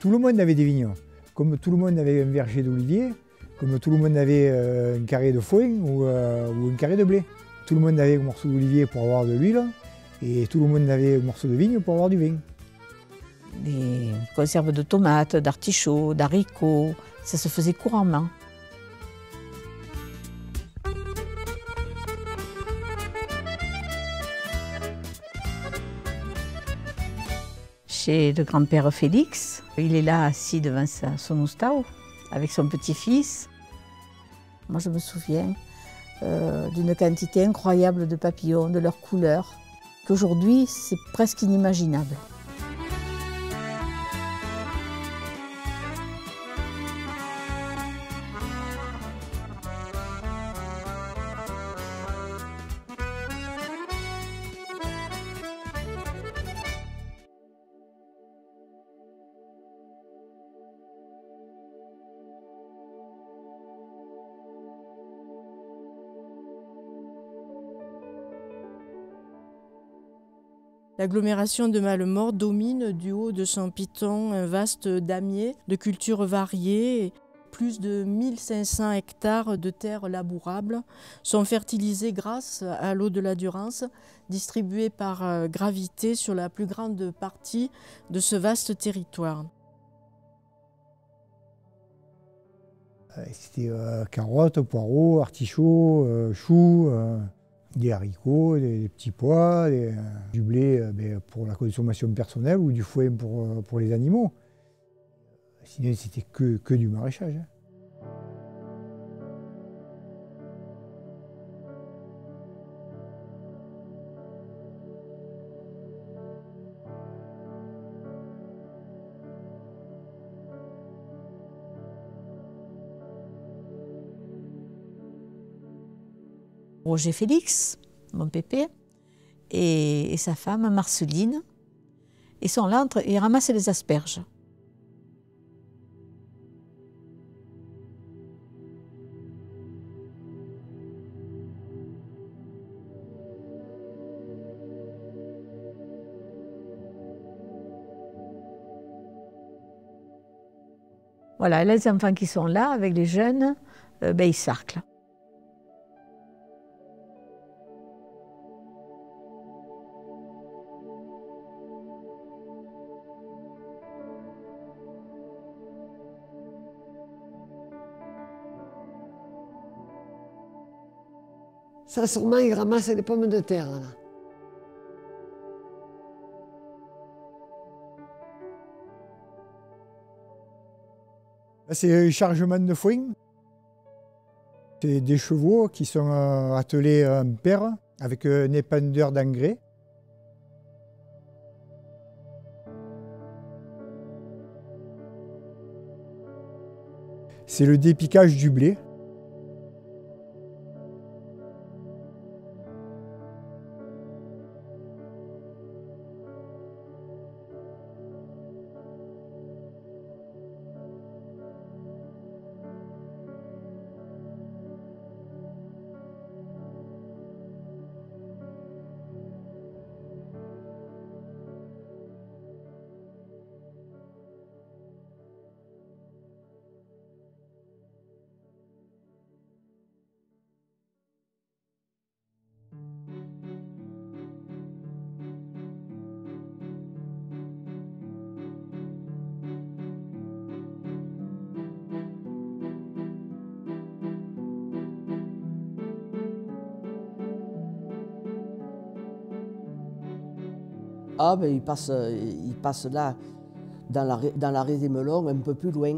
Tout le monde avait des vignes, comme tout le monde avait un verger d'olivier, comme tout le monde avait un carré de foin ou un carré de blé. Tout le monde avait un morceau d'olivier pour avoir de l'huile et tout le monde avait un morceau de vigne pour avoir du vin. Des conserves de tomates, d'artichauts, d'haricots, ça se faisait couramment. Chez le grand-père Félix, il est là assis devant son oustau avec son petit-fils. Moi je me souviens d'une quantité incroyable de papillons, de leurs couleurs, qu'aujourd'hui c'est presque inimaginable. L'agglomération de Malemort domine du haut de son piton un vaste damier de cultures variées. Plus de 1500 hectares de terres labourables sont fertilisés grâce à l'eau de la Durance, distribuée par gravité sur la plus grande partie de ce vaste territoire. C'était carottes, poireaux, artichauts, choux, des haricots, des petits pois, du blé pour la consommation personnelle ou du foin pour les animaux. Sinon, c'était que du maraîchage. Roger Félix, mon pépé, et sa femme Marceline, ils sont là, ils ramassent les asperges. Voilà, les enfants qui sont là, avec les jeunes, ils sarclent. Ça, sûrement, ils ramassent les pommes de terre, là. Là, c'est un chargement de foin. C'est des chevaux qui sont attelés en paire avec un épandeur d'engrais. C'est le dépiquage du blé. Ah, ben il passe là, dans l'arrêt des melons, un peu plus loin.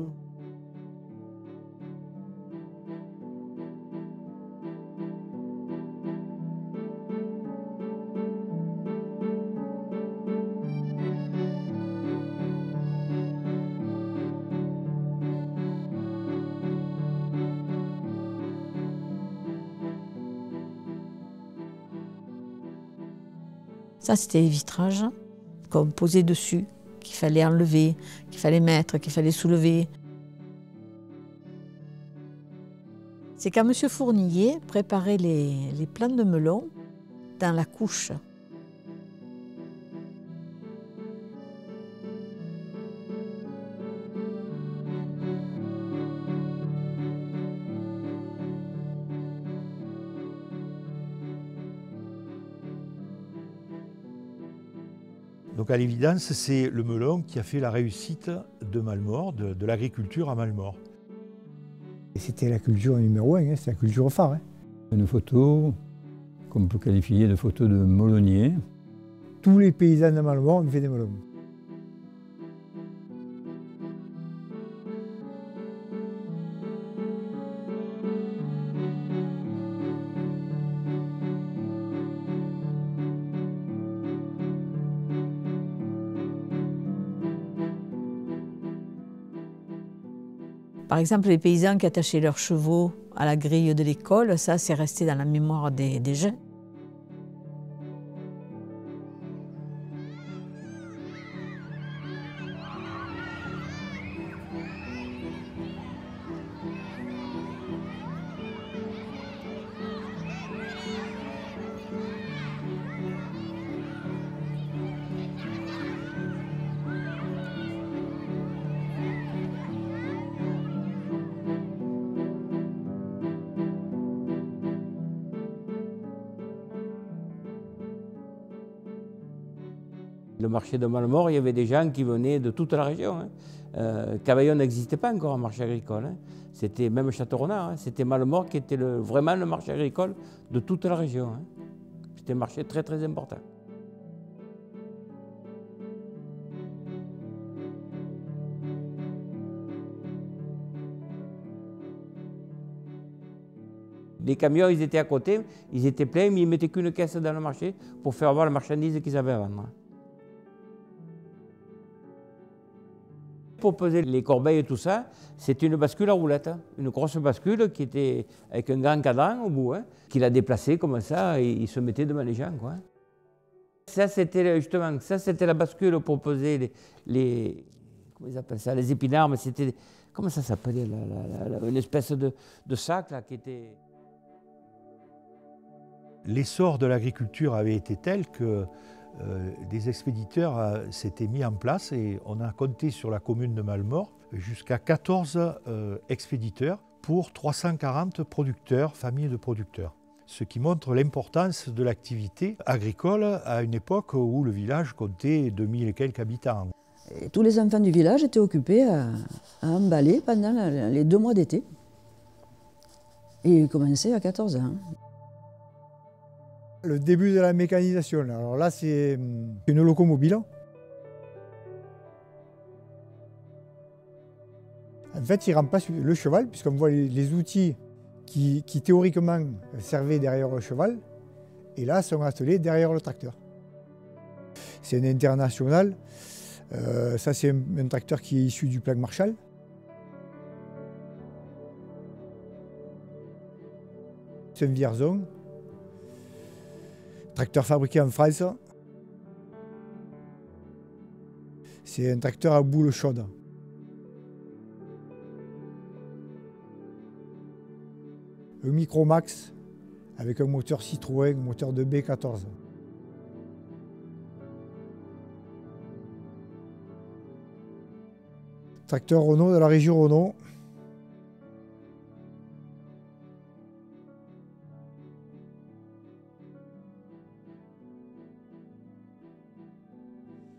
Ça, c'était les vitrages qu'on posait dessus, qu'il fallait enlever, qu'il fallait mettre, qu'il fallait soulever. C'est quand M. Fournillet préparait les plants de melon dans la couche. Donc à l'évidence, c'est le melon qui a fait la réussite de Mallemort, de l'agriculture à Mallemort. C'était la culture numéro 1, c'était la culture phare. Une photo qu'on peut qualifier de photo de melonnier. Tous les paysans de Mallemort ont fait des melons. Par exemple, les paysans qui attachaient leurs chevaux à la grille de l'école, ça, c'est resté dans la mémoire des jeunes. Le marché de Mallemort, il y avait des gens qui venaient de toute la région. Cavaillon n'existait pas encore en marché agricole. C'était même Châteaurenard. C'était Mallemort qui était vraiment le marché agricole de toute la région. C'était un marché très très important. Les camions, ils étaient à côté, ils étaient pleins, mais ils ne mettaient qu'une caisse dans le marché pour faire voir la marchandise qu'ils avaient à vendre. Pour peser les corbeilles et tout ça, c'est une bascule à roulettes, une grosse bascule qui était avec un grand cadran au bout, qu'il a déplacé comme ça et il se mettait devant les gens, quoi. Ça, c'était justement, ça c'était la bascule pour peser comment ils appellent ça, les épinards, mais c'était, comment ça s'appelait, une espèce de sac là qui était... L'essor de l'agriculture avait été tel que des expéditeurs s'étaient mis en place et on a compté sur la commune de Mallemort jusqu'à 14 expéditeurs pour 340 producteurs, familles de producteurs. Ce qui montre l'importance de l'activité agricole à une époque où le village comptait 2000 et quelques habitants. Et tous les enfants du village étaient occupés à emballer pendant les 2 mois d'été. Et ils commençaient à 14 ans. Le début de la mécanisation, alors là c'est une locomobile. En fait, il remplace le cheval, puisqu'on voit les outils qui théoriquement servaient derrière le cheval, et là sont attelés derrière le tracteur. C'est un international, ça c'est un tracteur qui est issu du plan Marshall. C'est un Vierzon. Tracteur fabriqué en France. C'est un tracteur à boule chaude. Le Micromax avec un moteur Citroën, un moteur de B14. Tracteur Renault de la région Renault.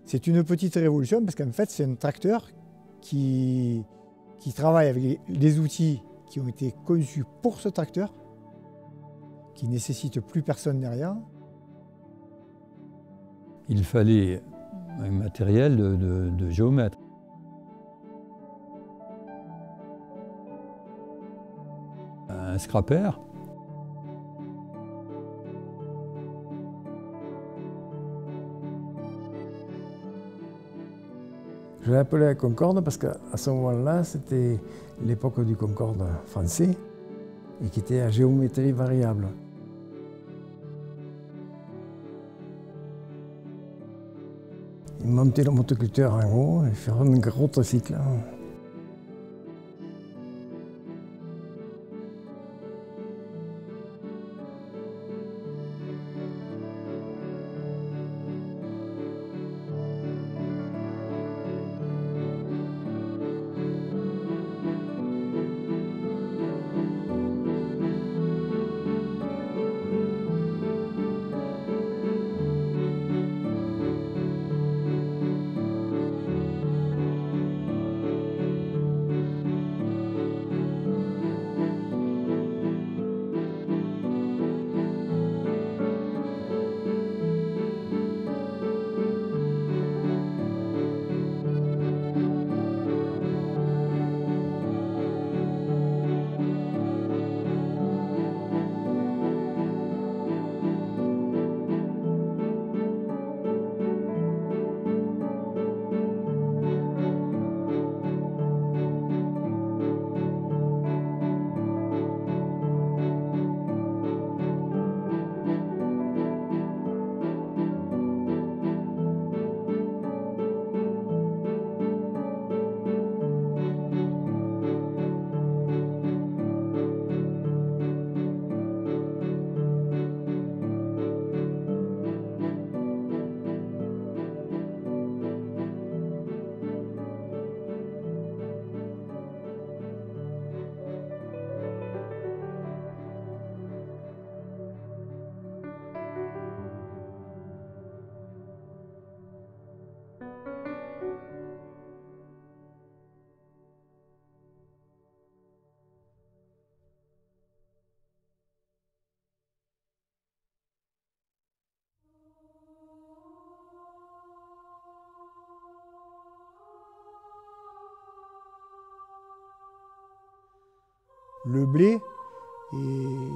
C'est une petite révolution parce qu'en fait, c'est un tracteur qui travaille avec des outils qui ont été conçus pour ce tracteur, qui ne nécessite plus personne derrière. Il fallait un matériel de géomètre. Un scraper. Je l'ai appelé la Concorde parce qu'à ce moment-là, c'était l'époque du Concorde français et qui était à géométrie variable. Il montait le motoculteur en haut et faire un gros tricycle. Le blé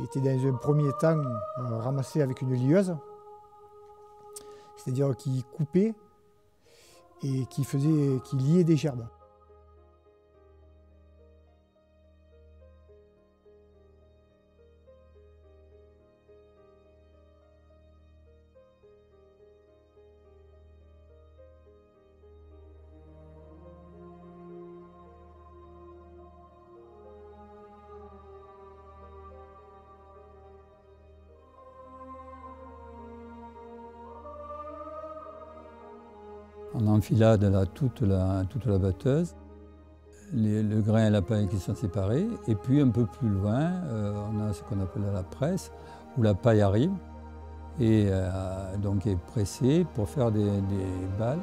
était dans un premier temps ramassé avec une lieuse, c'est-à-dire qui coupait et qui liait des gerbes. On enfilade toute la batteuse, le grain et la paille qui sont séparés, et puis un peu plus loin, on a ce qu'on appelle la presse, où la paille arrive et donc est pressée pour faire des balles.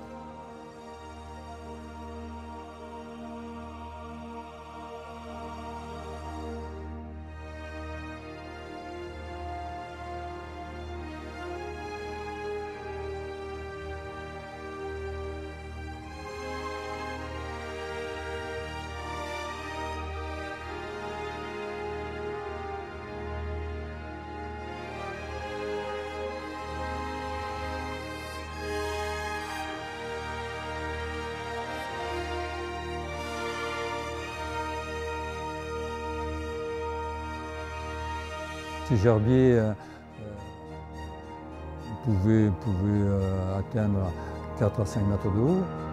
Ces gerbiers pouvaient atteindre 4 à 5 mètres de haut.